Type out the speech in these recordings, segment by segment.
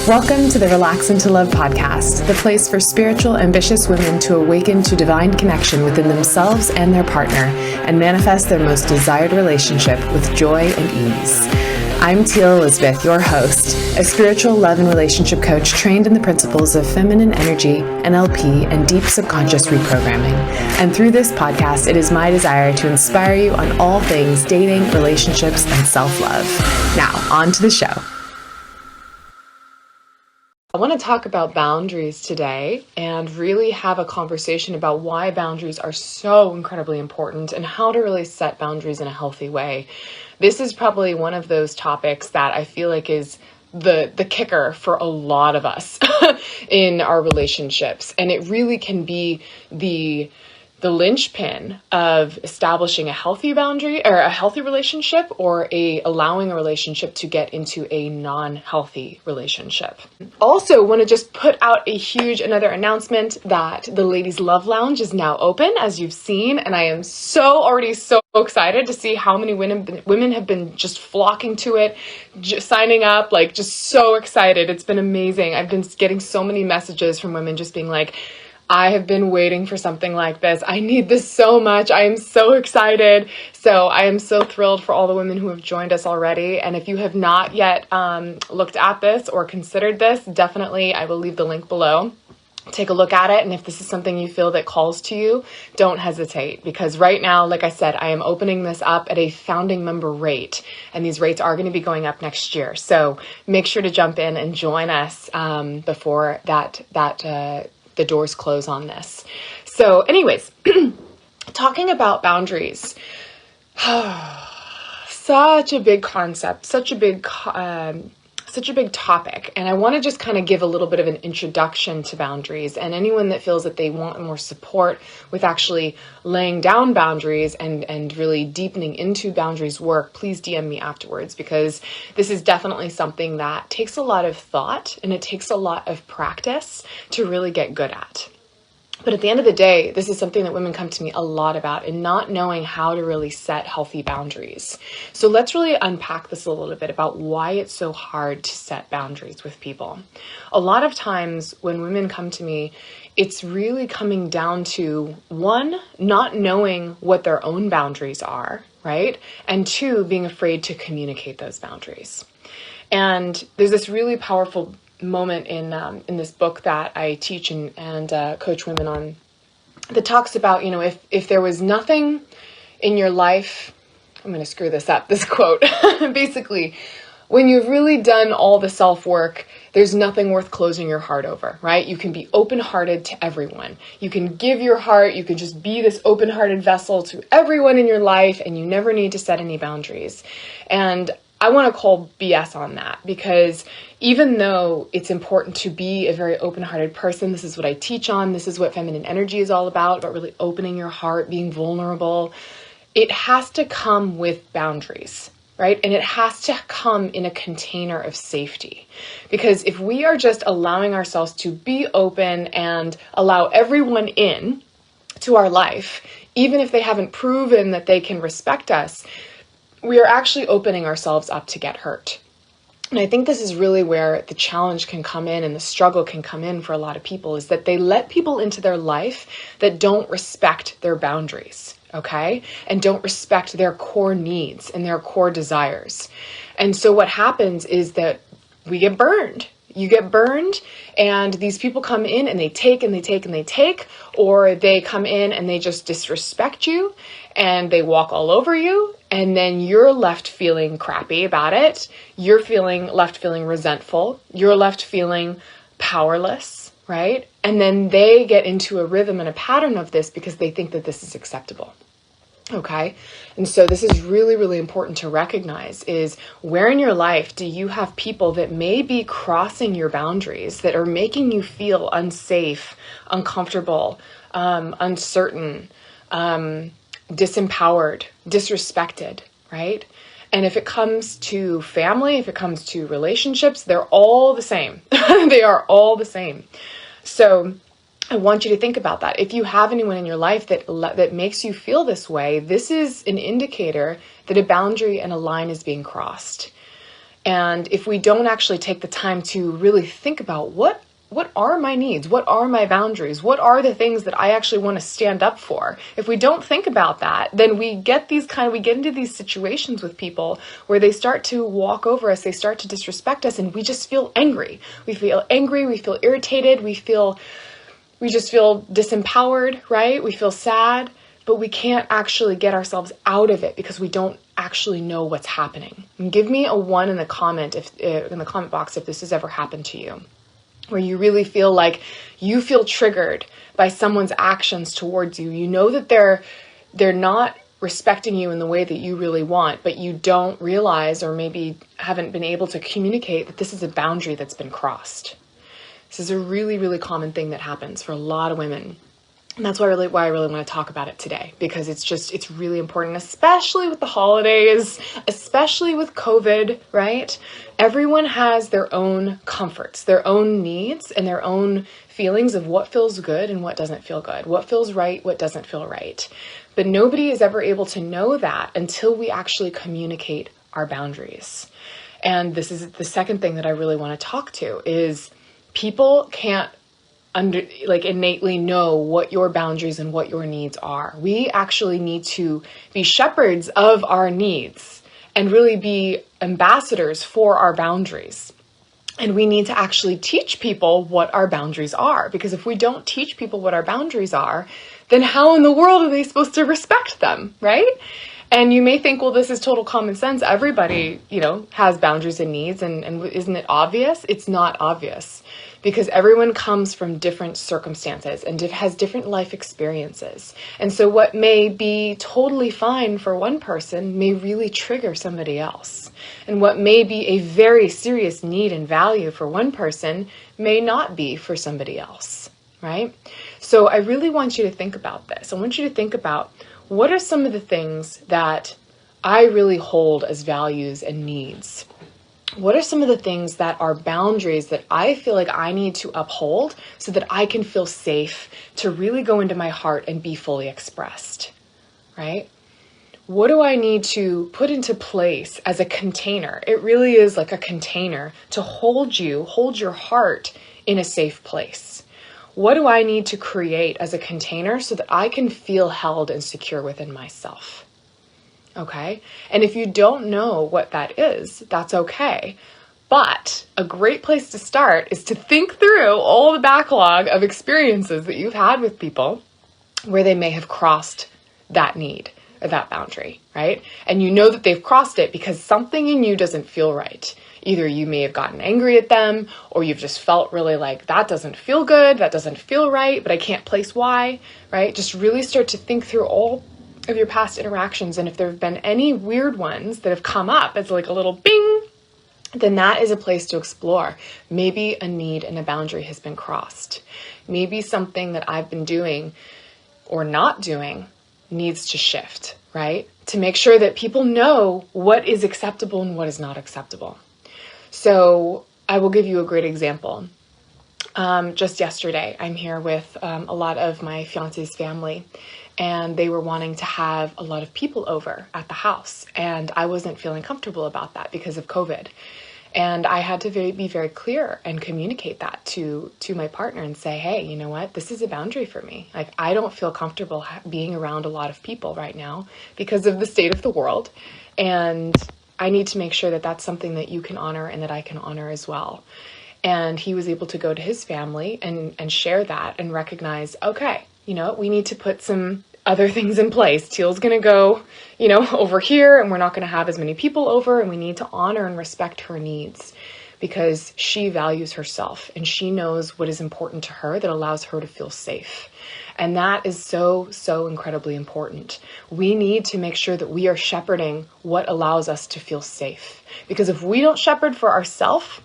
Welcome to the Relax into Love podcast, the place for spiritual, ambitious women to awaken to divine connection within themselves and their partner and manifest their most desired relationship with joy and ease. I'm Teal Elizabeth, your host, a spiritual love and relationship coach trained in the principles of feminine energy, NLP, and deep subconscious reprogramming. And through this podcast, it is my desire to inspire you on all things dating, relationships, and self-love. Now, on to the show. I want to talk about boundaries today and really have a conversation about why boundaries are so incredibly important and how to really set boundaries in a healthy way. This is probably one of those topics that I feel like is the kicker for a lot of us in our relationships. And it really can be the linchpin of establishing a healthy boundary or a healthy relationship or allowing a relationship to get into a non-healthy relationship. Also want to just put out a huge another announcement that the Ladies Love Lounge is now open, as you've seen, and I am already so excited to see how many women have been just flocking to it, just signing up, like just so excited. It's been amazing. I've been getting so many messages from women just being like, I have been waiting for something like this. I need this so much. I am so excited. So I am so thrilled for all the women who have joined us already. And if you have not yet looked at this or considered this, definitely I will leave the link below. Take a look at it. And if this is something you feel that calls to you, don't hesitate. Because right now, like I said, I am opening this up at a founding member rate. And these rates are going to be going up next year. So make sure to jump in and join us before the doors close on this. So anyways, talking about boundaries, such a big concept, such a big topic. And I want to just kind of give a little bit of an introduction to boundaries, and anyone that feels that they want more support with actually laying down boundaries and really deepening into boundaries work, please DM me afterwards, because this is definitely something that takes a lot of thought and it takes a lot of practice to really get good at. But at the end of the day, this is something that women come to me a lot about, and not knowing how to really set healthy boundaries. So let's really unpack this a little bit about why it's so hard to set boundaries with people. A lot of times when women come to me, it's really coming down to, one, not knowing what their own boundaries are, right? And two, being afraid to communicate those boundaries. And there's this really powerful moment in this book that I teach and coach women on that talks about, if there was nothing in your life, I'm going to screw this up, this quote, basically, when you've really done all the self-work, there's nothing worth closing your heart over, right? You can be open-hearted to everyone. You can give your heart, you can just be this open-hearted vessel to everyone in your life, and you never need to set any boundaries. And I want to call BS on that, because even though it's important to be a very open-hearted person, this is what I teach on, this is what feminine energy is all about really opening your heart, being vulnerable, it has to come with boundaries, right? And it has to come in a container of safety. Because if we are just allowing ourselves to be open and allow everyone in to our life, even if they haven't proven that they can respect us, we are actually opening ourselves up to get hurt. And I think this is really where the challenge can come in and the struggle can come in for a lot of people, is that they let people into their life that don't respect their boundaries, okay? And don't respect their core needs and their core desires. And so what happens is that we get burned. You get burned, and these people come in and they take and they take and they take, or they come in and they just disrespect you and they walk all over you, and then you're left feeling crappy about it. You're left feeling resentful. You're left feeling powerless, right? And then they get into a rhythm and a pattern of this because they think that this is acceptable. Okay. And so this is really, really important to recognize, is where in your life do you have people that may be crossing your boundaries, that are making you feel unsafe, uncomfortable, uncertain, disempowered, disrespected, right? And if it comes to family, if it comes to relationships, they're all the same. They are all the same. So I want you to think about that. If you have anyone in your life that makes you feel this way, this is an indicator that a boundary and a line is being crossed. And if we don't actually take the time to really think about what are my needs? What are my boundaries? What are the things that I actually want to stand up for? If we don't think about that, then we get into these situations with people where they start to walk over us, they start to disrespect us, and we just feel angry. We feel angry, we feel irritated, we just feel disempowered, right? We feel sad, but we can't actually get ourselves out of it because we don't actually know what's happening. And give me a 1 in the comment box if this has ever happened to you, where you really feel like you feel triggered by someone's actions towards you. You know that they're not respecting you in the way that you really want, but you don't realize, or maybe haven't been able to communicate, that this is a boundary that's been crossed. This is a really, really common thing that happens for a lot of women. And that's why I really want to talk about it today, because it's really important, especially with the holidays, especially with COVID, right? Everyone has their own comforts, their own needs, and their own feelings of what feels good and what doesn't feel good, what feels right, what doesn't feel right. But nobody is ever able to know that until we actually communicate our boundaries. And this is the second thing that I really want to talk to is people can't innately know what your boundaries and what your needs are. We actually need to be shepherds of our needs and really be ambassadors for our boundaries. And we need to actually teach people what our boundaries are, because if we don't teach people what our boundaries are, then how in the world are they supposed to respect them, right? And you may think, well, this is total common sense. Everybody, has boundaries and needs, and isn't it obvious? It's not obvious, because everyone comes from different circumstances and has different life experiences. And so what may be totally fine for one person may really trigger somebody else. And what may be a very serious need and value for one person may not be for somebody else, right? So I really want you to think about this. I want you to think about, what are some of the things that I really hold as values and needs? What are some of the things that are boundaries that I feel like I need to uphold so that I can feel safe to really go into my heart and be fully expressed, right? What do I need to put into place as a container? It really is like a container to hold your heart in a safe place. What do I need to create as a container so that I can feel held and secure within myself? Okay. And if you don't know what that is, that's okay. But a great place to start is to think through all the backlog of experiences that you've had with people where they may have crossed that need or that boundary, right? And you know that they've crossed it because something in you doesn't feel right. Either you may have gotten angry at them, or you've just felt really like, that doesn't feel good, that doesn't feel right, but I can't place why, right? Just really start to think through all of your past interactions, and if there have been any weird ones that have come up as like a little bing, then that is a place to explore. Maybe a need and a boundary has been crossed. Maybe something that I've been doing or not doing needs to shift, right? To make sure that people know what is acceptable and what is not acceptable. So I will give you a great example. Just yesterday, I'm here with a lot of my fiance's family, and they were wanting to have a lot of people over at the house. And I wasn't feeling comfortable about that because of COVID. And I had to be very clear and communicate that to my partner and say, hey, you know what? This is a boundary for me. Like, I don't feel comfortable being around a lot of people right now because of the state of the world. And I need to make sure that that's something that you can honor and that I can honor as well. And he was able to go to his family and share that and recognize, okay, we need to put some other things in place. Teal's going to go, over here, and we're not going to have as many people over, and we need to honor and respect her needs because she values herself and she knows what is important to her that allows her to feel safe. And that is so, so incredibly important. We need to make sure that we are shepherding what allows us to feel safe. Because if we don't shepherd for ourselves,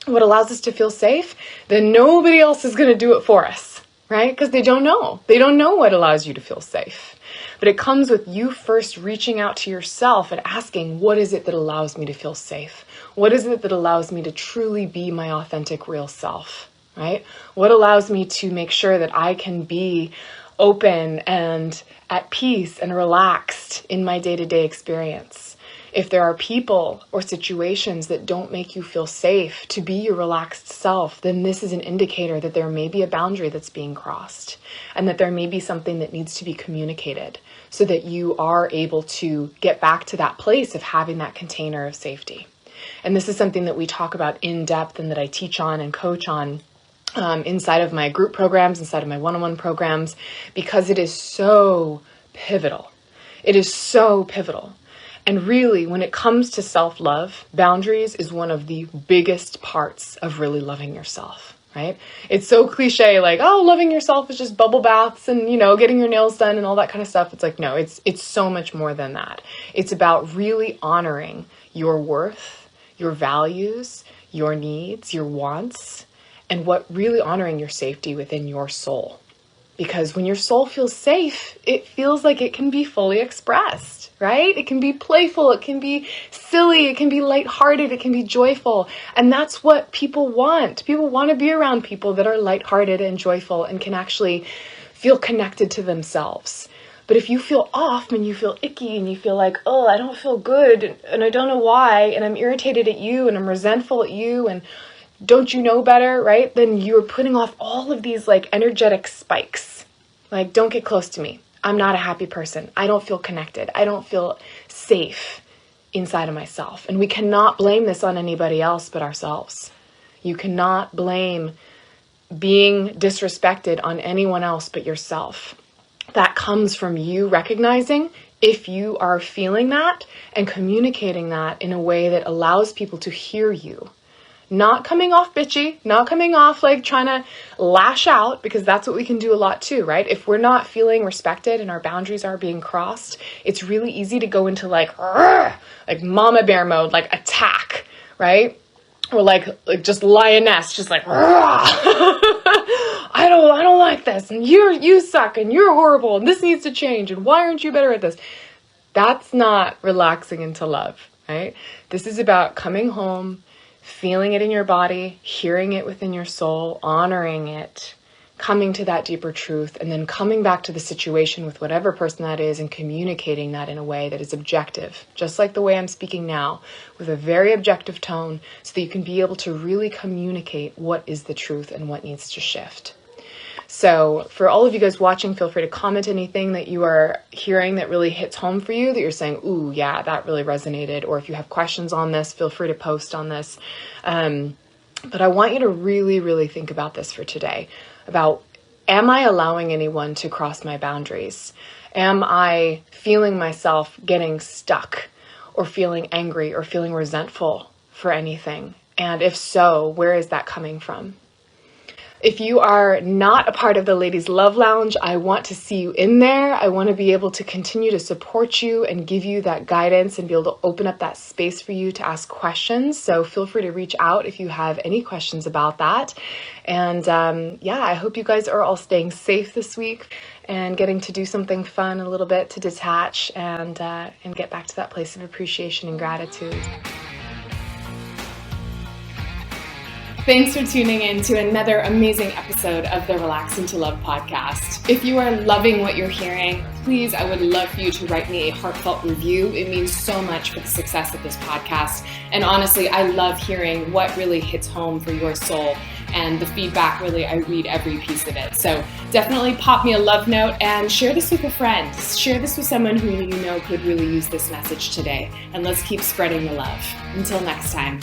what allows us to feel safe, then nobody else is going to do it for us, right? Because they don't know. They don't know what allows you to feel safe. But it comes with you first reaching out to yourself and asking, what is it that allows me to feel safe? What is it that allows me to truly be my authentic, real self? Right? What allows me to make sure that I can be open and at peace and relaxed in my day-to-day experience? If there are people or situations that don't make you feel safe to be your relaxed self, then this is an indicator that there may be a boundary that's being crossed and that there may be something that needs to be communicated so that you are able to get back to that place of having that container of safety. And this is something that we talk about in depth and that I teach on and coach on inside of my group programs, inside of my one-on-one programs, because it is so pivotal. It is so pivotal. And really, when it comes to self-love, boundaries is one of the biggest parts of really loving yourself, right? It's so cliche, like, oh, loving yourself is just bubble baths and, getting your nails done and all that kind of stuff. It's like, no, it's so much more than that. It's about really honoring your worth, your values, your needs, your wants, and really honoring your safety within your soul. Because when your soul feels safe, it feels like it can be fully expressed, right? It can be playful, it can be silly, it can be lighthearted, it can be joyful. And that's what people want. People want to be around people that are lighthearted and joyful and can actually feel connected to themselves. But if you feel off and you feel icky and you feel like, oh, I don't feel good and I don't know why, and I'm irritated at you and I'm resentful at you and don't you know better, right? Then you're putting off all of these like energetic spikes. Like, don't get close to me. I'm not a happy person. I don't feel connected. I don't feel safe inside of myself. And we cannot blame this on anybody else but ourselves. You cannot blame being disrespected on anyone else but yourself. That comes from you recognizing if you are feeling that and communicating that in a way that allows people to hear you. Not coming off bitchy, not coming off like trying to lash out, because that's what we can do a lot too, right? If we're not feeling respected and our boundaries are being crossed, it's really easy to go into like mama bear mode, like attack, right? Or like just lioness, just like I don't like this, and you suck, and you're horrible, and this needs to change, and why aren't you better at this? That's not relaxing into love, right? This is about coming home, feeling it in your body, hearing it within your soul, honoring it, coming to that deeper truth, and then coming back to the situation with whatever person that is and communicating that in a way that is objective, just like the way I'm speaking now, with a very objective tone, so that you can be able to really communicate what is the truth and what needs to shift. So for all of you guys watching, feel free to comment anything that you are hearing that really hits home for you, that you're saying, ooh, yeah, that really resonated. Or if you have questions on this, feel free to post on this. But I want you to really, really think about this for today, about, am I allowing anyone to cross my boundaries? Am I feeling myself getting stuck or feeling angry or feeling resentful for anything? And if so, where is that coming from? If you are not a part of the Ladies Love Lounge, I want to see you in there. I want to be able to continue to support you and give you that guidance and be able to open up that space for you to ask questions. So feel free to reach out if you have any questions about that. And I hope you guys are all staying safe this week and getting to do something fun a little bit to detach and get back to that place of appreciation and gratitude. Thanks for tuning in to another amazing episode of the Relax into Love podcast. If you are loving what you're hearing, please, I would love for you to write me a heartfelt review. It means so much for the success of this podcast. And honestly, I love hearing what really hits home for your soul. And the feedback, really, I read every piece of it. So definitely pop me a love note and share this with a friend. Share this with someone who you know could really use this message today. And let's keep spreading the love. Until next time.